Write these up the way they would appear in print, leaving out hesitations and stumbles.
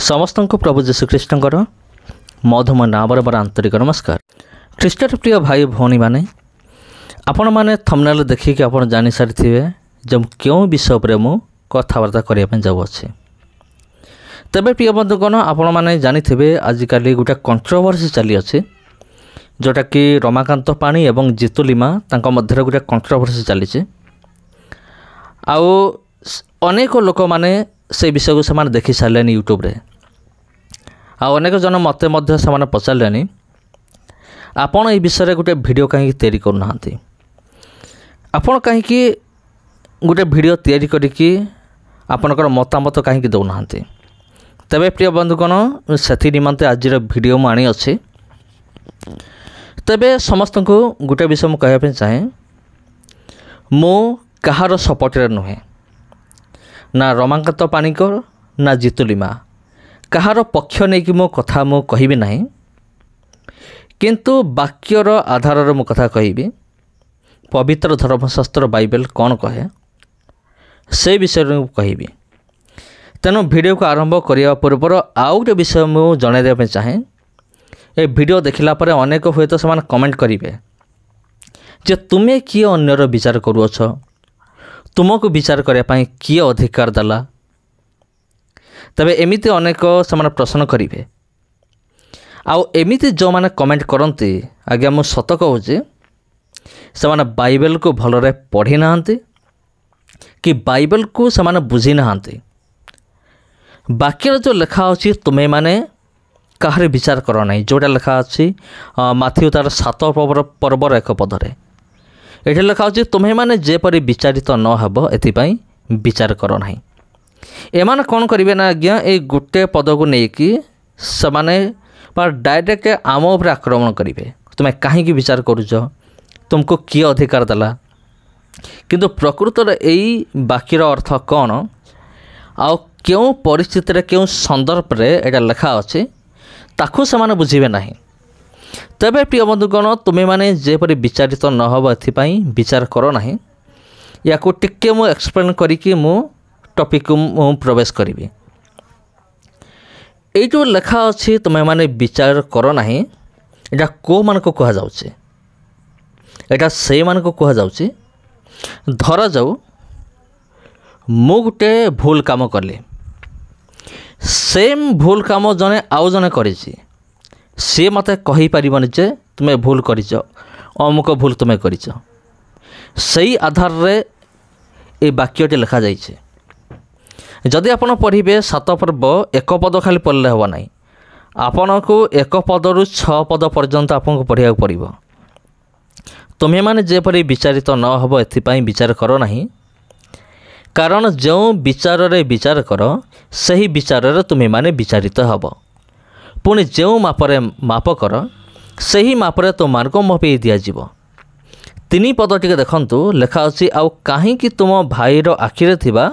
समस्त को प्रभु जीशुख्रीष्टर मधुमय नाम बराबर आंतरिक नमस्कार। ख्रीष्टर प्रिय भाई भौणी मैंने आपण मैंने थंबनेल देखिए आप जानी सारी जब क्यों विषय पर मु कथबार्ता करने जाऊँगी। तेरे प्रिय बंधुगण आपण मैंने जानी आजिकल गोटे कंट्रोवर्सी चली अच्छे जोटा कि रमाकांत पाणी एवं जितुलिमा तांका मध्य गोटे कंट्रोवर्सी चली आउ अनेक लोक मैंने से विषय को से देखी सारे यूट्यूब रे अनेक जन मत से पचारे आपण ये विषय गोटे वीडियो कहीं तैयारी करना आपण कहीं गोटे वीडियो तैयारी करिकी आपनकर मतामत कहीं दौना। तेरे प्रिय बंधुगण से निमंते आज वीडियो मु आनी अच्छे। तेबे समस्त को गोटे विषय मुझे कहवाई चाहे मु कहार सपोर्टर नुहे ना रमाकांत पाणीकर ना जितुलिमा कहार पक्ष नहीं कि मो कथा मु कहबी नहीं किंतु वाक्यर आधार मु कथा कहबी। पवित्र धर्मशास्त्र बाइबल कौन कहे से विषय में कहबी। तेणु वीडियो को आरंभ करने पूर्व आउ गोटे विषय मु जन चाहे ए वीडियो देखला पर अनेक हुए तो से कमेंट करेंगे जे तुम्हें किए अन्यर विचार करुअछ तुमको विचार करने किए अधिकार देला। तबे एमिति अनेक से प्रश्न करेंगे आउ एमिति जो मैंने कमेंट करती आज्ञा मु सत कहूँ से बाइबल को भलरे पढ़ी ना कि बाइबल को से बुझी ना वाक्य जो लेखा अच्छी तुम्हें माने कहार विचार कर ना जोटा लेखा अच्छी माथ्यू तार 7 पर्वर 1 पदरे ये लिखा अच्छी तुम्हें माने जेपरी विचारित न हेब एथिपाई विचार कर ना। एमाने कौन करेंगे ना आज्ञा ये गोटे पद को लेकिन से डायरेक्ट आम उपर आक्रमण करेंगे तुम्हें कहीं विचार करुच तुमको किए अधिकार देला। किंतु प्रकृत यही वाक्यर अर्थ कौन आउ क्यों परिस्थिति क्यों संदर्भ रे एटा लिखा अच्छे ताकू से बुझे ना। तेबे प्रिय बंधुगण तुम्हें माने जेपरी विचारित न हो एथिपाई विचार कर ना। या टिके मु एक्सप्लेन करी मु टॉपिक को प्रवेश करी। ये जो लेखा अच्छी तुम्हें माने विचार कर ना एटा को मान को कहा जाउछे एटा से मान को कहा जाउछे। धरा जाऊ मु गोटे भूल काम कले सेम भूल काम जने आउ जने करिछि सी मते कहि परिबनि जे तुमे भूल करिछ अमुक भूल तुमे करिछ सही आधार रे ए वाक्यटी लिखा जाइछे। जदि आपण पढ़िबे 7 पर्व 1 पद खाली पढ़ले हेबा नाही आपण को 1 पदरु 6 पद पर्यंत आपन को पढ़िया पड़िबो। तुम्हें माने जेपरी विचारित न हेब एथिपाई विचार कर नाही कारण जो विचार रे विचार कर सही विचार रे तुम्हें माने विचारित हेब पुणी जो मापरे माप कर सही मापरे तो मार्ग मपे दिज्व। 3 पद टिके देखंतु लेखा अछि आउ काहे कि तुम भाईर आखिरे थिबा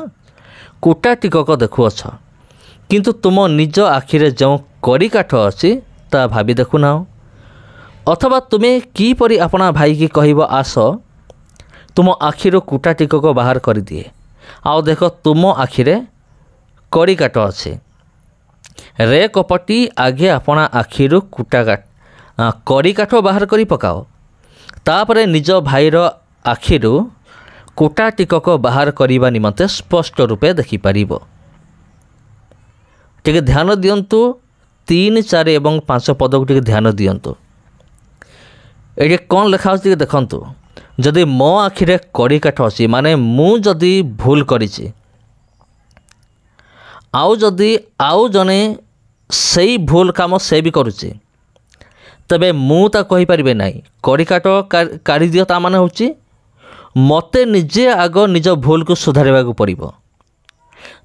कुटा टिकक देखुअछ किंतु तुम निज आखिरे जो कड़ी काठ अछि ता भाबी देखु ना। अथवा तुम्हें किपरि अपना भाई की कहब आस तुम आखिर कुटा टिकक बाहर कर दिए आओ देख तुम आखिरे कड़ी काट अच्छे रे कपटी आगे अपना आखिर कुटा कड़ी काठ बाहर कर पकाओ तापरे निज भाईर आखिर कुटा टिकक बाहर करने निमंते स्पष्ट रूपे देखिपर। टिके ध्यान दियंतु 3, 4 एवं 5 पद को टिके ध्यान दियंतु। ये कौन लिखा अच्छे देखंतु जदि मो आखिरे कड़ी काठ अच्छी माने मु जदि भूल करिछि आउ जदि आउ जने सही भूल काम से भी करुचे तबे मु ता कहि परिबे नाही कड़ी काठ काढ़ी दियो ता माने होची मते निजे आग निज भूल को सुधारवा को पड़िबो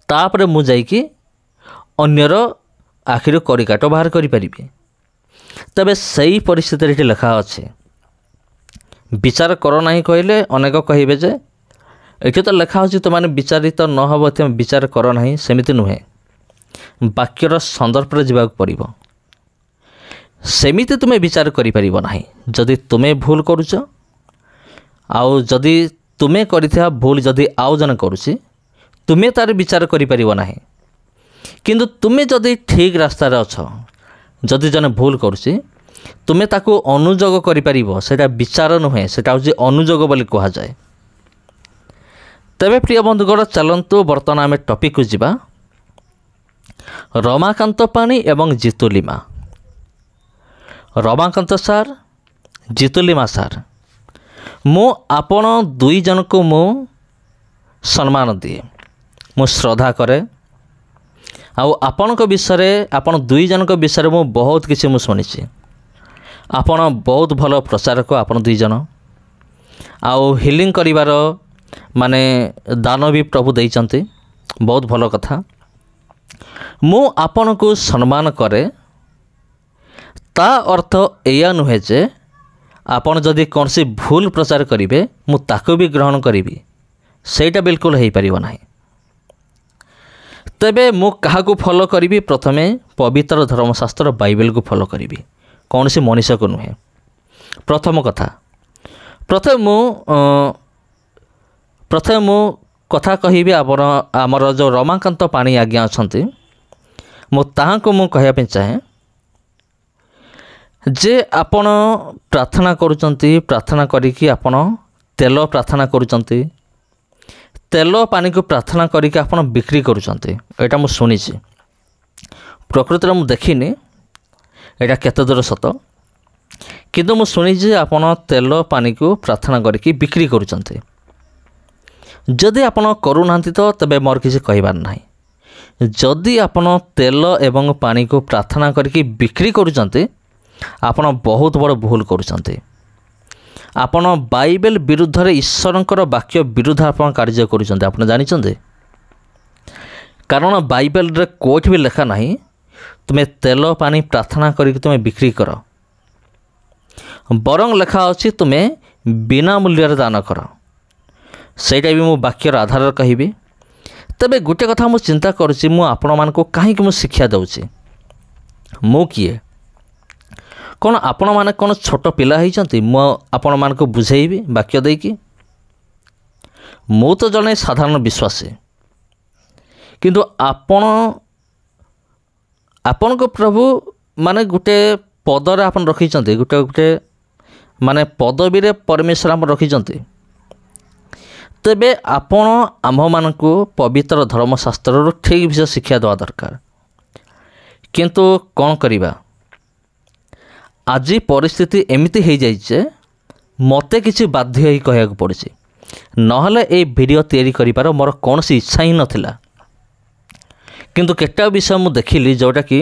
तापरे मु जाइकी अन्यर आखिर कड़ी काठ बाहर करि परिबे। तबे सही परिस्थिति रे लिखा अच्छे विचार कर ना कहले अनेक कहे जे ये तो लिखा हो तुमने विचारित न हो विचार कर ना सेमिति नुहे वाक्यर संदर्भ जावाक पड़ो सेमिति तुम्हें विचार करिपरिबो नाही। जदि तुम्हें भूल करुच आउ जदि तुम्हें करिथिया भूल जदि आउ जने करुछि तुम्हें तार विचार करिपरिबो नाही କିନ୍ତୁ ତୁମେ ଯଦି ଠିକ୍ ରାସ୍ତାରେ ଅଛ, ଯଦି ଜଣେ ଭୁଲ କରୁଛି ତୁମେ ତାକୁ ଅନୁଯୋଗ କରିପାରିବ। ସେଇଟା ବିଚାର ନୁହେଁ, ସେଇଟା ହେଉଛି ଅନୁଯୋଗ ବୋଲି କୁହାଯାଏ। ତେବେ ପ୍ରିୟ ବନ୍ଧୁଗଣ, ଚାଲନ୍ତୁ ବର୍ତ୍ତମାନ ଆମେ ଟପିକ୍କୁ ଯିବା, ରମାକାନ୍ତ ପାଣି ଏବଂ ଜିତୁଲିମା। ରମାକାନ୍ତ ସାର୍, ଜିତୁଲିମା ସାର୍, ମୁଁ ଆପଣ ଦୁଇ ଜଣଙ୍କୁ ମୁଁ ସମ୍ମାନ ଦିଏ, ମୁଁ ଶ୍ରଦ୍ଧା କରେ। ଆଉ ଆପଣଙ୍କ ବିଷୟରେ, ଆପଣ ଦୁଇ ଜଣଙ୍କ ବିଷୟରେ ମୁଁ ବହୁତ କିଛି ମୁଁ ଶୁଣିଛି। ଆପଣ ବହୁତ ଭଲ ପ୍ରଚାରକ, ଆପଣ ଦୁଇ ଜଣ। ଆଉ ହିଲିଂ କରିବାର ମାନେ ଦାନ ବି ପ୍ରଭୁ ଦେଇଛନ୍ତି, ବହୁତ ଭଲ କଥା। ମୁଁ ଆପଣଙ୍କୁ ସମ୍ମାନ କରେ, ତା ଅର୍ଥ ଏଇଆ ନୁହେଁ ଯେ ଆପଣ ଯଦି କୌଣସି ଭୁଲ ପ୍ରଚାର କରିବେ ମୁଁ ତାକୁ ବି ଗ୍ରହଣ କରିବି, ସେଇଟା ବିଲକୁଲ ହୋଇପାରିବ ନାହିଁ। ତେବେ ମୁଁ କାହାକୁ ଫଲୋ କରିବି? ପ୍ରଥମେ ପବିତ୍ର ଧର୍ମଶାସ୍ତ୍ର ବାଇବେଲକୁ ଫଲୋ କରିବି, କୌଣସି ମଣିଷକୁ ନୁହେଁ। ପ୍ରଥମ କଥା, ପ୍ରଥମେ ମୁଁ କଥା କହିବି ଆମର ଯେଉଁ ରମାକାନ୍ତ ପାଣି ଆଜ୍ଞା ଅଛନ୍ତି, ମୁଁ ତାହାଙ୍କୁ ମୁଁ କହିବା ପାଇଁ ଚାହେଁ ଯେ ଆପଣ ପ୍ରାର୍ଥନା କରୁଛନ୍ତି, ପ୍ରାର୍ଥନା କରିକି ଆପଣ ତେଲ ପ୍ରାର୍ଥନା କରୁଛନ୍ତି, ତେଲ ପାଣିକୁ ପ୍ରାର୍ଥନା କରିକି ଆପଣ ବିକ୍ରି କରୁଛନ୍ତି। ଏଇଟା ମୁଁ ଶୁଣିଛି, ପ୍ରକୃତରେ ମୁଁ ଦେଖିନି ଏଇଟା କେତେ ଦୂର ସତ, କିନ୍ତୁ ମୁଁ ଶୁଣିଛି ଆପଣ ତେଲ ପାଣିକୁ ପ୍ରାର୍ଥନା କରିକି ବିକ୍ରି କରୁଛନ୍ତି। ଯଦି ଆପଣ କରୁନାହାନ୍ତି ତ ତେବେ ମୋର କିଛି କହିବାର ନାହିଁ। ଯଦି ଆପଣ ତେଲ ଏବଂ ପାଣିକୁ ପ୍ରାର୍ଥନା କରିକି ବିକ୍ରି କରୁଛନ୍ତି, ଆପଣ ବହୁତ ବଡ଼ ଭୁଲ କରୁଛନ୍ତି। ଆପଣ ବାଇବେଲ ବିରୁଦ୍ଧରେ, ଈଶ୍ୱରଙ୍କର ବାକ୍ୟ ବିରୁଦ୍ଧ ଆପଣ କାର୍ଯ୍ୟ କରୁଛନ୍ତି, ଆପଣ ଜାଣିଛନ୍ତି? କାରଣ ବାଇବେଲରେ କୋଉଠି ବି ଲେଖା ନାହିଁ ତୁମେ ତେଲ ପାଣି ପ୍ରାର୍ଥନା କରିକି ତୁମେ ବିକ୍ରି କର। ବରଂ ଲେଖା ଅଛି ତୁମେ ବିନା ମୂଲ୍ୟରେ ଦାନ କର। ସେଇଟା ବି ମୁଁ ବାକ୍ୟର ଆଧାରରେ କହିବି। ତେବେ ଗୋଟେ କଥା ମୁଁ ଚିନ୍ତା କରୁଛି, ମୁଁ ଆପଣମାନଙ୍କୁ କାହିଁକି ମୁଁ ଶିକ୍ଷା ଦେଉଛି? ମୁଁ କିଏ? କ'ଣ ଆପଣମାନେ କ'ଣ ଛୋଟ ପିଲା ହେଇଛନ୍ତି ମୁଁ ଆପଣମାନଙ୍କୁ ବୁଝେଇବି ବାକ୍ୟ ଦେଇକି? ମୁଁ ତ ଜଣେ ସାଧାରଣ ବିଶ୍ୱାସୀ, କିନ୍ତୁ ଆପଣଙ୍କ ପ୍ରଭୁ ମାନେ ଗୋଟେ ପଦରେ ଆପଣ ରଖିଛନ୍ତି, ଗୋଟେ ମାନେ ପଦବୀରେ ପରମେଶ୍ୱର ଆପଣ ରଖିଛନ୍ତି। ତେବେ ଆପଣ ଆମ୍ଭମାନଙ୍କୁ ପବିତ୍ର ଧର୍ମଶାସ୍ତ୍ରରୁ ଠିକ୍ ବିଷୟ ଶିକ୍ଷା ଦେବା ଦରକାର। କିନ୍ତୁ କ'ଣ କରିବା, ଆଜି ପରିସ୍ଥିତି ଏମିତି ହେଇଯାଇଛି ଯେ ମୋତେ କିଛି ବାଧ୍ୟ ହୋଇ କହିବାକୁ ପଡ଼ୁଛି, ନହେଲେ ଏଇ ଭିଡ଼ିଓ ତିଆରି କରିବାର ମୋର କୌଣସି ଇଚ୍ଛା ହିଁ ନଥିଲା। କିନ୍ତୁ କେତେଟା ବିଷୟ ମୁଁ ଦେଖିଲି ଯେଉଁଟାକି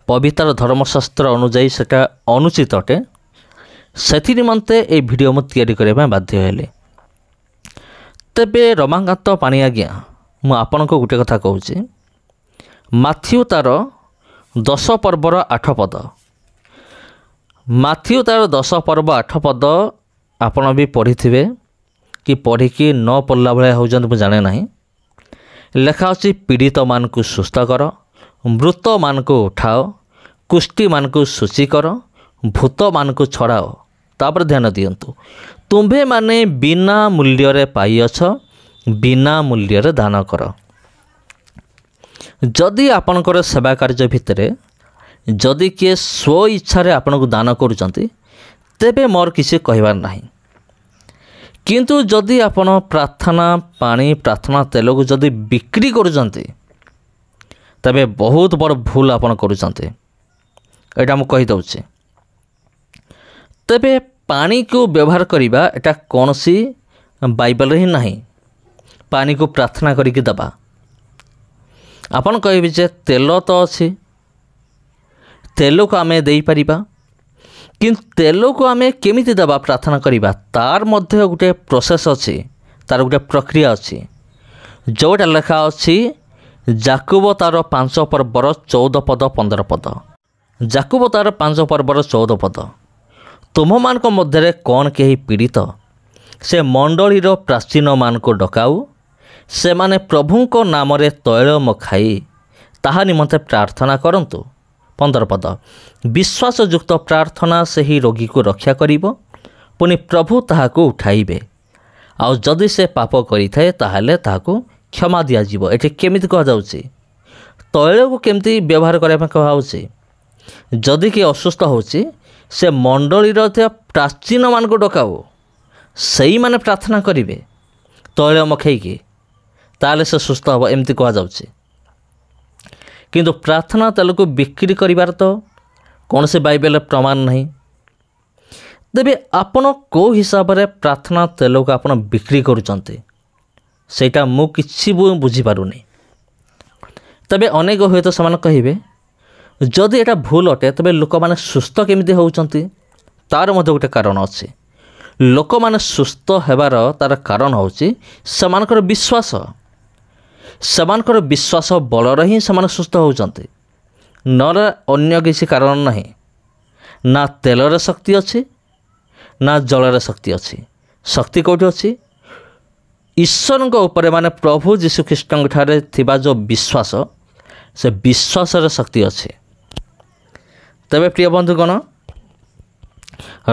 ପବିତ୍ର ଧର୍ମଶାସ୍ତ୍ର ଅନୁଯାୟୀ ସେଇଟା ଅନୁଚିତ ଅଟେ, ସେଥି ନିମନ୍ତେ ଏହି ଭିଡ଼ିଓ ମୁଁ ତିଆରି କରିବା ପାଇଁ ବାଧ୍ୟ ହେଲି। ତେବେ ରମାକାନ୍ତ ପାଣି ଆଜ୍ଞା, ମୁଁ ଆପଣଙ୍କୁ ଗୋଟେ କଥା କହୁଛି, ମାଥ୍ୟୁ ତା'ର 10 ପର୍ବର 8 ପଦ, ମାଥ୍ୟୁ ତା'ର 10 ପର୍ବ 8 ପଦ ଆପଣ ବି ପଢ଼ିଥିବେ କି ପଢ଼ିକି ନ ପଢ଼ିଲା ଭଳିଆ ହେଉଛନ୍ତି ମୁଁ ଜାଣେ ନାହିଁ। ଲେଖା ଅଛି, ପୀଡ଼ିତମାନଙ୍କୁ ସୁସ୍ଥ କର, ମୃତମାନଙ୍କୁ ଉଠାଅ, କୁଷ୍ଠୀମାନଙ୍କୁ ଶୁଚି କର, ଭୂତମାନଙ୍କୁ ଛଡ଼ାଅ। ତାପରେ ଧ୍ୟାନ ଦିଅନ୍ତୁ, ତୁମ୍ଭେମାନେ ବିନା ମୂଲ୍ୟରେ ପାଇଅଛ, ବିନା ମୂଲ୍ୟରେ ଦାନ କର। ଯଦି ଆପଣଙ୍କର ସେବା କାର୍ଯ୍ୟ ଭିତରେ ଯଦି କିଏ ସ୍ୱ ଇଚ୍ଛାରେ ଆପଣଙ୍କୁ ଦାନ କରୁଛନ୍ତି, ତେବେ ମୋର କିଛି କହିବାର ନାହିଁ। କିନ୍ତୁ ଯଦି ଆପଣ ପ୍ରାର୍ଥନା ପାଣି, ପ୍ରାର୍ଥନା ତେଲକୁ ଯଦି ବିକ୍ରି କରୁଛନ୍ତି, ତେବେ ବହୁତ ବଡ଼ ଭୁଲ ଆପଣ କରୁଛନ୍ତି, ଏଇଟା ମୁଁ କହିଦେଉଛି। ତେବେ ପାଣିକୁ ବ୍ୟବହାର କରିବା ଏଟା କୌଣସି ବାଇବେଲରେ ହିଁ ନାହିଁ, ପାଣିକୁ ପ୍ରାର୍ଥନା କରିକି ଦେବା। ଆପଣ କହିବେ ଯେ ତେଲ ତ ଅଛି, ତେଲକୁ ଆମେ ଦେଇପାରିବା, କିନ୍ତୁ ତେଲକୁ ଆମେ କେମିତି ଦେବା ପ୍ରାର୍ଥନା କରିବା, ତାର ମଧ୍ୟ ଗୋଟେ ପ୍ରୋସେସ୍ ଅଛି, ତାର ଗୋଟେ ପ୍ରକ୍ରିୟା ଅଛି, ଯେଉଁଟା ଲେଖା ଅଛି ଯାକୁବ ତାର 5 ପର୍ବର 14 ପଦ 15 ପଦ। ଯାକୁବ ତାର 5 ପର୍ବର 14 ପଦ, ତୁମମାନଙ୍କ ମଧ୍ୟରେ କ'ଣ କେହି ପୀଡ଼ିତ, ସେ ମଣ୍ଡଳୀର ପ୍ରାଚୀନମାନଙ୍କୁ ଡକାଉ, ସେମାନେ ପ୍ରଭୁଙ୍କ ନାମରେ ତୈଳ ମଖାଇ ତାହା ନିମନ୍ତେ ପ୍ରାର୍ଥନା କରନ୍ତୁ। 15 ପଦ, ବିଶ୍ୱାସଯୁକ୍ତ ପ୍ରାର୍ଥନା ସେହି ରୋଗୀକୁ ରକ୍ଷା କରିବ, ପୁଣି ପ୍ରଭୁ ତାହାକୁ ଉଠାଇବେ, ଆଉ ଯଦି ସେ ପାପ କରିଥାଏ ତାହେଲେ ତାହାକୁ କ୍ଷମା ଦିଆଯିବ। ଏଠି କେମିତି କୁହାଯାଉଛି? ତୈଳକୁ କେମିତି ବ୍ୟବହାର କରିବା ପାଇଁ କୁହାହେଉଛି? ଯଦି କିଏ ଅସୁସ୍ଥ ହେଉଛି ସେ ମଣ୍ଡଳୀର ଥିବା ପ୍ରାଚୀନମାନଙ୍କୁ ଡକାଉ, ସେଇମାନେ ପ୍ରାର୍ଥନା କରିବେ ତୈଳ ମଖେଇକି, ତାହେଲେ ସେ ସୁସ୍ଥ ହେବ, ଏମିତି କୁହାଯାଉଛି। କିନ୍ତୁ ପ୍ରାର୍ଥନା ତେଲକୁ ବିକ୍ରି କରିବାର ତ କୌଣସି ବାଇବେଲରେ ପ୍ରମାଣ ନାହିଁ। ତେବେ ଆପଣ କେଉଁ ହିସାବରେ ପ୍ରାର୍ଥନା ତେଲକୁ ଆପଣ ବିକ୍ରି କରୁଛନ୍ତି, ସେଇଟା ମୁଁ କିଛି ବୁଝିପାରୁନି। ତେବେ ଅନେକ ହୁଏତ ସେମାନେ କହିବେ ଯଦି ଏଇଟା ଭୁଲ ଅଟେ ତେବେ ଲୋକମାନେ ସୁସ୍ଥ କେମିତି ହେଉଛନ୍ତି? ତା'ର ମଧ୍ୟ ଗୋଟେ କାରଣ ଅଛି। ଲୋକମାନେ ସୁସ୍ଥ ହେବାର ତା'ର କାରଣ ହେଉଛି ସେମାନଙ୍କର ବିଶ୍ୱାସ। ସେମାନଙ୍କର ବିଶ୍ୱାସ ବଳରେ ହିଁ ସେମାନେ ସୁସ୍ଥ ହେଉଛନ୍ତି, ନହେଲେ ଅନ୍ୟ କିଛି କାରଣ ନାହିଁ। ନା ତେଲରେ ଶକ୍ତି ଅଛି, ନା ଜଳରେ ଶକ୍ତି ଅଛି। ଶକ୍ତି କେଉଁଠି ଅଛି? ଈଶ୍ୱରଙ୍କ ଉପରେ, ମାନେ ପ୍ରଭୁ ଯୀଶୁଖ୍ରୀଷ୍ଟଙ୍କଠାରେ ଥିବା ଯେଉଁ ବିଶ୍ୱାସ, ସେ ବିଶ୍ୱାସରେ ଶକ୍ତି ଅଛି। ତେବେ ପ୍ରିୟ ବନ୍ଧୁଗଣ,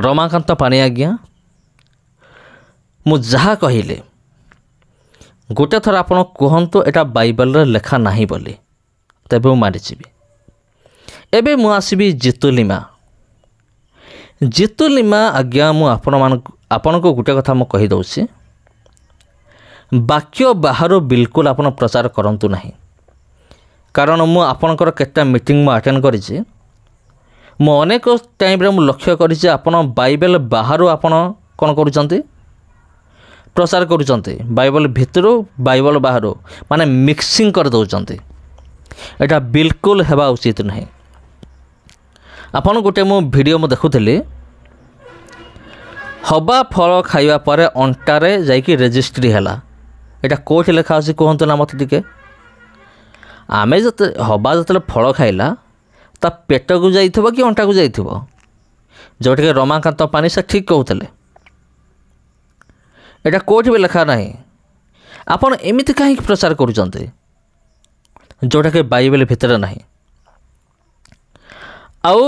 ରମାକାନ୍ତ ପାଣି ଆଜ୍ଞା, ମୁଁ ଯାହା କହିଲି ଗୋଟେ ଥର ଆପଣ କୁହନ୍ତୁ ଏଇଟା ବାଇବେଲରେ ଲେଖା ନାହିଁ ବୋଲି, ତେବେ ମୁଁ ମାନିଯିବି। ଏବେ ମୁଁ ଆସିବି ଜିତୁଲିମା। ଜିତୁଲିମା ଆଜ୍ଞା, ମୁଁ ଆପଣଙ୍କୁ ଗୋଟେ କଥା ମୁଁ କହିଦେଉଛି, ବାକ୍ୟ ବାହାରୁ ବିଲକୁଲ ଆପଣ ପ୍ରଚାର କରନ୍ତୁ ନାହିଁ। କାରଣ ମୁଁ ଆପଣଙ୍କର କେତେଟା ମିଟିଂ ମୁଁ ଆଟେଣ୍ଡ କରିଛି। ମୁଁ ଅନେକ ଟାଇମ୍ରେ ମୁଁ ଲକ୍ଷ୍ୟ କରିଛି ଆପଣ ବାଇବେଲ ବାହାରୁ ଆପଣ କ'ଣ କରୁଛନ୍ତି? ପ୍ରଚାର କରୁଛନ୍ତି। ବାଇବେଲ ଭିତରୁ ବାଇବେଲ ବାହାରୁ, ମାନେ ମିକ୍ସିଂ କରିଦେଉଛନ୍ତି। ଏଇଟା ବିଲକୁଲ ହେବା ଉଚିତ ନାହିଁ। ଆପଣ ଗୋଟେ ମୁଁ ଭିଡ଼ିଓ ମୁଁ ଦେଖୁଥିଲି, ହବା ଫଳ ଖାଇବା ପରେ ଅଣ୍ଟାରେ ଯାଇକି ରେଜିଷ୍ଟ୍ରି ହେଲା। ଏଇଟା କେଉଁଠି ଲେଖା ଅଛି କୁହନ୍ତୁ ନା ମୋତେ ଟିକେ? ଆମେ ଯେତେବେଳେ ଫଳ ଖାଇଲା ତା ପେଟକୁ ଯାଇଥିବ କି ଅଣ୍ଟାକୁ ଯାଇଥିବ? ଯେଉଁଠିକି ରମାକାନ୍ତ ପାଣି ସେ ଠିକ୍ କହୁଥିଲେ। ଏଇଟା କେଉଁଠି ବି ଲେଖା ନାହିଁ। ଆପଣ ଏମିତି କାହିଁକି ପ୍ରଚାର କରୁଛନ୍ତି ଯେଉଁଟାକି ବାଇବେଲ ଭିତରେ ନାହିଁ? ଆଉ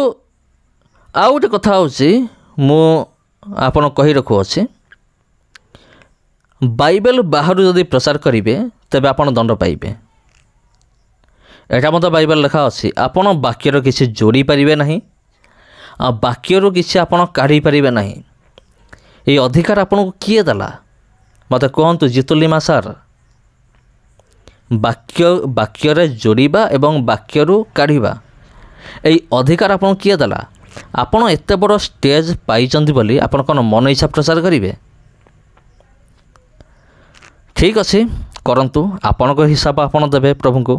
ଗୋଟେ କଥା ହେଉଛି, ମୁଁ ଆପଣ କହି ରଖୁଅଛି, ବାଇବେଲ ବାହାରୁ ଯଦି ପ୍ରଚାର କରିବେ ତେବେ ଆପଣ ଦଣ୍ଡ ପାଇବେ। ଏଇଟା ମଧ୍ୟ ବାଇବେଲ ଲେଖା ଅଛି। ଆପଣ ବାକ୍ୟର କିଛି ଯୋଡ଼ି ପାରିବେ ନାହିଁ, ଆଉ ବାକ୍ୟରୁ କିଛି ଆପଣ କାଢ଼ି ପାରିବେ ନାହିଁ। ଏଇ ଅଧିକାର ଆପଣଙ୍କୁ କିଏ ଦେଲା? ମୋତେ କୁହନ୍ତୁ ଜିତୁଲିମା ସାର୍। ବାକ୍ୟରେ ଯୋଡ଼ିବା ଏବଂ ବାକ୍ୟରୁ କାଢ଼ିବା, ଏଇ ଅଧିକାର ଆପଣଙ୍କୁ କିଏ ଦେଲା? ଆପଣ ଏତେ ବଡ଼ ଷ୍ଟେଜ୍ ପାଇଛନ୍ତି ବୋଲି ଆପଣ କ'ଣ ମନ ଇଚ୍ଛା ପ୍ରଚାର କରିବେ? ଠିକ୍ ଅଛି, କରନ୍ତୁ। ଆପଣଙ୍କ ହିସାବ ଆପଣ ଦେବେ ପ୍ରଭୁଙ୍କୁ,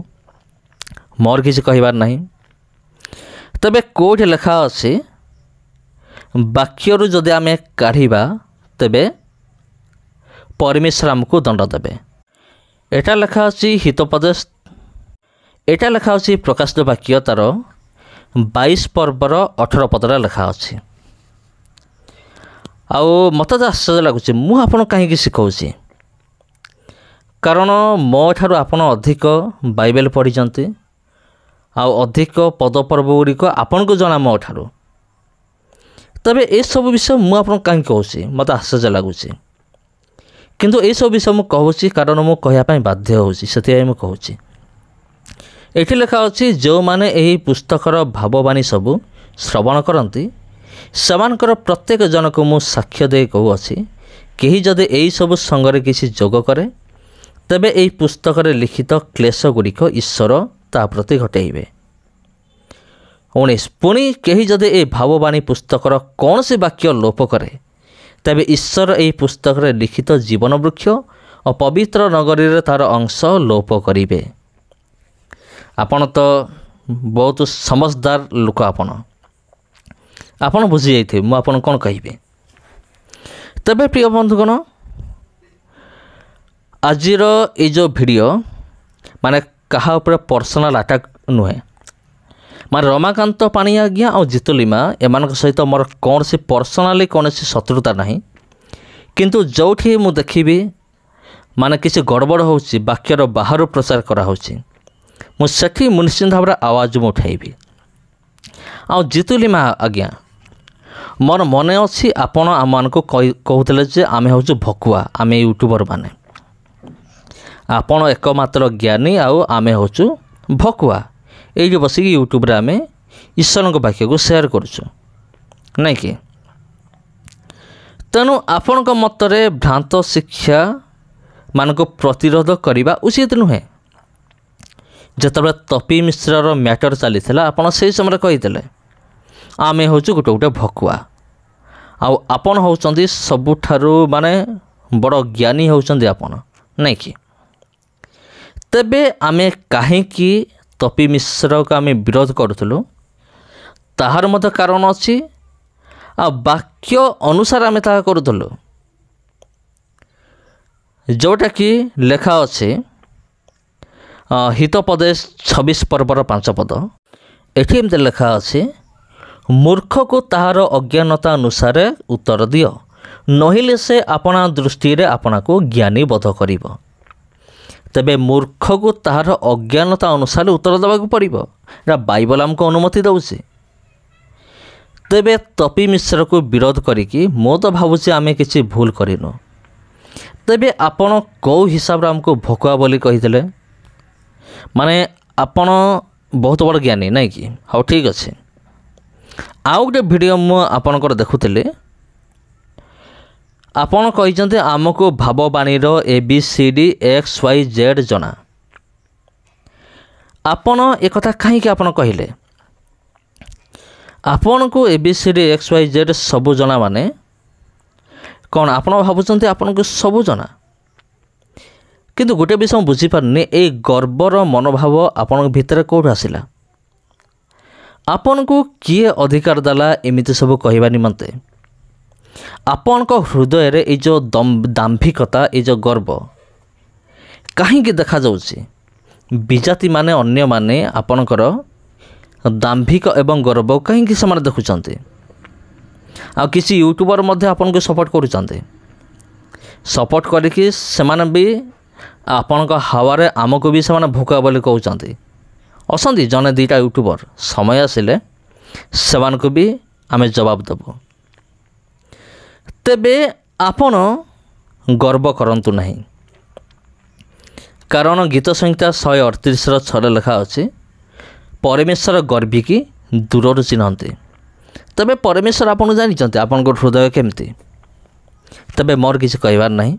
ମୋର କିଛି କହିବାର ନାହିଁ। ତେବେ କେଉଁଠି ଲେଖା ଅଛି ବାକ୍ୟରୁ ଯଦି ଆମେ କାଢ଼ିବା ତେବେ ପରମେଶ୍ୱର ଆମକୁ ଦଣ୍ଡ ଦେବେ? ଏଇଟା ଲେଖା ଅଛି ହିତୋପଦେଶ, ଏଇଟା ଲେଖା ଅଛି ପ୍ରକାଶିତ ବାକ୍ୟ ତା'ର 22 ପର୍ବର 18 ପଦରେ ଲେଖା ଅଛି। ଆଉ ମୋତେ ତ ଆଶ୍ଚର୍ଯ୍ୟ ଲାଗୁଛି, ମୁଁ ଆପଣଙ୍କୁ କାହିଁକି ଶିଖାଉଛି? କାରଣ ମୋ ଠାରୁ ଆପଣ ଅଧିକ ବାଇବେଲ ପଢ଼ିଛନ୍ତି, ଆଉ ଅଧିକ ପଦପର୍ବ ଗୁଡ଼ିକ ଆପଣଙ୍କୁ ଜଣା ମୋ ଠାରୁ। ତେବେ ଏସବୁ ବିଷୟ ମୁଁ ଆପଣଙ୍କୁ କାହିଁକି କହୁଛି? ମୋତେ ଆଶ୍ଚର୍ଯ୍ୟ ଲାଗୁଛି। କିନ୍ତୁ ଏସବୁ ବିଷୟ ମୁଁ କହୁଛି କାରଣ ମୁଁ କହିବା ପାଇଁ ବାଧ୍ୟ ହେଉଛି, ସେଥିପାଇଁ ମୁଁ କହୁଛି। ଏଠି ଲେଖା ଅଛି, ଯେଉଁମାନେ ଏହି ପୁସ୍ତକର ଭାବବାଣୀ ସବୁ ଶ୍ରବଣ କରନ୍ତି ସେମାନଙ୍କର ପ୍ରତ୍ୟେକ ଜଣକୁ ମୁଁ ସାକ୍ଷ୍ୟ ଦେଇ କହୁଅଛି, କେହି ଯଦି ଏହିସବୁ ସଙ୍ଗରେ କିଛି ଯୋଗ କରେ ତେବେ ଏହି ପୁସ୍ତକରେ ଲିଖିତ କ୍ଲେଶ ଗୁଡ଼ିକ ଈଶ୍ୱର ତା ପ୍ରତି ଘଟାଇବେ। 19 ପୁଣି କେହି ଯଦି ଏହି ଭାବବାଣୀ ପୁସ୍ତକର କୌଣସି ବାକ୍ୟ ଲୋପ କରେ ତେବେ ଈଶ୍ୱର ଏହି ପୁସ୍ତକରେ ଲିଖିତ ଜୀବନ ବୃକ୍ଷ ଓ ପବିତ୍ର ନଗରୀରେ ତା'ର ଅଂଶ ଲୋପ କରିବେ। ଆପଣ ତ ବହୁତ ସମଝଦାର ଲୋକ, ଆପଣ ବୁଝିଯାଇଥିବେ ମୁଁ ଆପଣଙ୍କୁ କ'ଣ କହିବି। ତେବେ ପ୍ରିୟ ବନ୍ଧୁଗଣ, ଆଜିର ଏଇ ଯେଉଁ ଭିଡ଼ିଓ ମାନେ କାହା ଉପରେ ପର୍ସନାଲ୍ ଆଟାକ୍ ନୁହେଁ। ମାନେ ରମାକାନ୍ତ ପାଣି ଆଜ୍ଞା ଆଉ ଜିତୁଲିମା ଏମାନଙ୍କ ସହିତ ମୋର କୌଣସି ପର୍ସନାଲି କୌଣସି ଶତ୍ରୁତା ନାହିଁ। କିନ୍ତୁ ଯେଉଁଠି ମୁଁ ଦେଖିବି ମାନେ କିଛି ଗଡ଼ବଡ଼ ହେଉଛି, ବାକ୍ୟର ବାହାରୁ ପ୍ରଚାର କରାହେଉଛି, ମୁଁ ସେଠି ନିଶ୍ଚିନ୍ତ ଭାବରେ ଆୱାଜ ମୁଁ ଉଠାଇବି। ଆଉ ଜିତୁଲିମା ଆଜ୍ଞା, ମୋର ମନେ ଅଛି ଆପଣ ଆମମାନଙ୍କୁ କହୁଥିଲେ ଯେ ଆମେ ହେଉଛୁ ଭକୁଆ, ଆମେ ୟୁଟ୍ୟୁବର ମାନେ, ଆପଣ ଏକମାତ୍ର ଜ୍ଞାନୀ ଆଉ ଆମେ ହେଉଛୁ ଭକୁଆ ଏଇଠି ବସିକି ୟୁଟ୍ୟୁବରେ ଆମେ ଈଶ୍ୱରଙ୍କ ବାକ୍ୟକୁ ସେୟାର କରୁଛୁ ନାଇଁ କି। ତେଣୁ ଆପଣଙ୍କ ମତରେ ଭ୍ରାନ୍ତ ଶିକ୍ଷା ମାନଙ୍କୁ ପ୍ରତିରୋଧ କରିବା ଉଚିତ ନୁହେଁ। ଯେତେବେଳେ ତପି ମିଶ୍ରର ମ୍ୟାଟର ଚାଲିଥିଲା ଆପଣ ସେହି ସମୟରେ କହିଥିଲେ ଆମେ ହେଉଛୁ ଗୋଟେ ଗୋଟେ ଭକୁଆ, ଆଉ ଆପଣ ହେଉଛନ୍ତି ସବୁଠାରୁ ମାନେ ବଡ଼ ଜ୍ଞାନୀ ହେଉଛନ୍ତି ଆପଣ ନାଇଁ କି। ତେବେ ଆମେ କାହିଁକି ତପି ମିଶ୍ରକୁ ଆମେ ବିରୋଧ କରୁଥିଲୁ ତାହାର ମଧ୍ୟ କାରଣ ଅଛି, ଆଉ ବାକ୍ୟ ଅନୁସାରେ ଆମେ ତାହା କରୁଥିଲୁ। ଯେଉଁଟାକି ଲେଖା ଅଛି ହିତୋପଦେଶ 26 ପର୍ବର 5 ପଦ। ଏଠି ଏମିତି ଲେଖା ଅଛି, ମୂର୍ଖକୁ ତାହାର ଅଜ୍ଞାନତା ଅନୁସାରେ ଉତ୍ତର ଦିଅ, ନହେଲେ ସେ ଆପଣା ଦୃଷ୍ଟିରେ ଆପଣାକୁ ଜ୍ଞାନୀ ବୋଧ କରିବ। ତେବେ ମୂର୍ଖକୁ ତାହାର ଅଜ୍ଞାନତା ଅନୁସାରେ ଉତ୍ତର ଦେବାକୁ ପଡ଼ିବ, ଏଇଟା ବାଇବଲ ଆମକୁ ଅନୁମତି ଦେଉଛି। ତେବେ ତପି ମିଶ୍ରକୁ ବିରୋଧ କରିକି ମୁଁ ତ ଭାବୁଛି ଆମେ କିଛି ଭୁଲ କରିନୁ। ତେବେ ଆପଣ କେଉଁ ହିସାବରେ ଆମକୁ ଭକୁଆ ବୋଲି କହିଥିଲେ? ମାନେ ଆପଣ ବହୁତ ବଡ଼ ଜ୍ଞାନୀ ନାଇଁ କି। ହଉ ଠିକ୍ ଅଛି। ଆଉ ଗୋଟେ ଭିଡ଼ିଓ ମୁଁ ଆପଣଙ୍କର ଦେଖୁଥିଲି, ଆପଣ କହିଛନ୍ତି ଆମକୁ ଭାବବାଣୀର ABCDXYZ ଜଣା। ଆପଣ ଏକଥା କାହିଁକି ଆପଣ କହିଲେ? ଆପଣଙ୍କୁ ABCDXYZ ସବୁ ଜଣା ମାନେ କ'ଣ ଆପଣ ଭାବୁଛନ୍ତି ଆପଣଙ୍କୁ ସବୁ ଜଣା? କିନ୍ତୁ ଗୋଟେ ବିଷୟ ମୁଁ ବୁଝିପାରୁନି, ଏଇ ଗର୍ବର ମନୋଭାବ ଆପଣଙ୍କ ଭିତରେ କେଉଁଠୁ ଆସିଲା? ଆପଣଙ୍କୁ କିଏ ଅଧିକାର ଦେଲା ଏମିତି ସବୁ କହିବା ନିମନ୍ତେ? ଆପଣଙ୍କ ହୃଦୟରେ ଏଇ ଯେଉଁ ଦାମ୍ଭିକତା, ଏଇ ଯେଉଁ ଗର୍ବ କାହିଁକି ଦେଖାଯାଉଛି? ବିଜାତିମାନେ ଅନ୍ୟମାନେ ଆପଣଙ୍କର ଦାମ୍ଭିକ ଏବଂ ଗର୍ବ କାହିଁକି ସେମାନେ ଦେଖୁଛନ୍ତି? ଆଉ କିଛି ୟୁଟ୍ୟୁବର ମଧ୍ୟ ଆପଣଙ୍କୁ ସପୋର୍ଟ କରୁଛନ୍ତି। ସପୋର୍ଟ କରିକି ସେମାନେ ବି ଆପଣଙ୍କ ହାୱାରେ ଆମକୁ ବି ସେମାନେ ଭକୁଆ ବୋଲି କହୁଛନ୍ତି। ଅଛନ୍ତି ଜଣେ ଦୁଇଟା ୟୁଟ୍ୟୁବର, ସମୟ ଆସିଲେ ସେମାନଙ୍କୁ ବି ଆମେ ଜବାବ ଦେବୁ। ତେବେ ଆପଣ ଗର୍ବ କରନ୍ତୁ ନାହିଁ, କାରଣ ଗୀତ ସଂହିତା 138:6 ଲେଖା ଅଛି, ପରମେଶ୍ୱର ଗର୍ବିକି ଦୂରରୁ ଚିହ୍ନନ୍ତି। ତେବେ ପରମେଶ୍ୱର ଆପଣ ଜାଣିଛନ୍ତି ଆପଣଙ୍କ ହୃଦୟ କେମିତି। ତେବେ ମୋର କିଛି କହିବାର ନାହିଁ।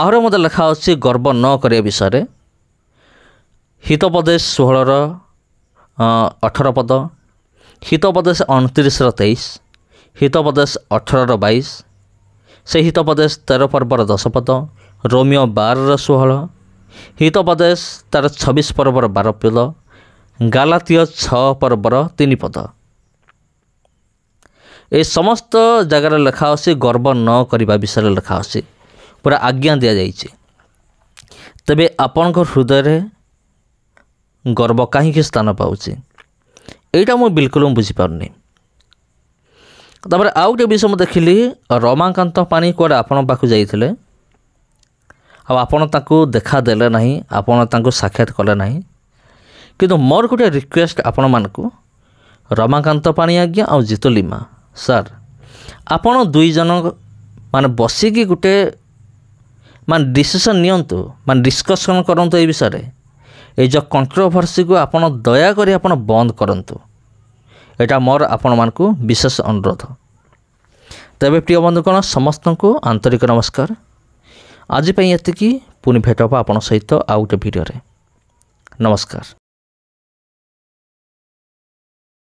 ଆହୁରି ମଧ୍ୟ ଲେଖା ଅଛି ଗର୍ବ ନ କରିବା ବିଷୟରେ, ହିତୋପଦେଶ 16:18 ପଦ, ହିତୋପଦେଶ 29:23, ହିତୋପଦେଶ 18:22, ସେ ହିତୋପଦେଶ 13 ପର୍ବର 10 ପଦ, ରୋମିଓ 12:16, ହିତୋପଦେଶ ତା'ର 26 ପର୍ବର 12 ପଦ, ଗାଲାତୀୟ 6 ପର୍ବର 3 ପଦ। ଏ ସମସ୍ତ ଜାଗାରେ ଲେଖା ଅଛି ଗର୍ବ ନ କରିବା ବିଷୟରେ ଲେଖା ଅଛି, ପୁରା ଆଜ୍ଞା ଦିଆଯାଇଛି। ତେବେ ଆପଣଙ୍କ ହୃଦୟରେ ଗର୍ବ କାହିଁକି ସ୍ଥାନ ପାଉଛି ଏଇଟା ମୁଁ ବିଲକୁଲ ବୁଝିପାରୁନି। ତାପରେ ଆଉ ଗୋଟେ ବିଷୟ ମୁଁ ଦେଖିଲି, ରମାକାନ୍ତ ପାଣି କୁଆଡ଼େ ଆପଣଙ୍କ ପାଖକୁ ଯାଇଥିଲେ, ଆଉ ଆପଣ ତାଙ୍କୁ ଦେଖାଦେଲେ ନାହିଁ, ଆପଣ ତାଙ୍କୁ ସାକ୍ଷାତ କଲେ ନାହିଁ। କିନ୍ତୁ ମୋର ଗୋଟେ ରିକ୍ୱେଷ୍ଟ ଆପଣମାନଙ୍କୁ, ରମାକାନ୍ତ ପାଣି ଆଜ୍ଞା ଆଉ ଜିତୁ ଲିମା ସାର୍, ଆପଣ ଦୁଇ ଜଣ ମାନେ ବସିକି ଗୋଟେ ମାନେ ଡିସିସନ୍ ନିଅନ୍ତୁ, ମାନେ ଡିସ୍କସନ୍ କରନ୍ତୁ ଏଇ ବିଷୟରେ। ଏଇ ଯେଉଁ କଣ୍ଟ୍ରୋଭର୍ସିକୁ ଆପଣ ଦୟାକରି ଆପଣ ବନ୍ଦ କରନ୍ତୁ, ଏଇଟା ମୋର ଆପଣମାନଙ୍କୁ ବିଶେଷ ଅନୁରୋଧ। ତେବେ ପ୍ରିୟ ବନ୍ଧୁଗଣ, ସମସ୍ତଙ୍କୁ ଆନ୍ତରିକ ନମସ୍କାର। ଆଜି ପାଇଁ ଏତିକି, ପୁଣି ଭେଟ ହେବ ଆପଣଙ୍କ ସହିତ ଆଉ ଗୋଟେ ଭିଡ଼ିଓରେ। ନମସ୍କାର।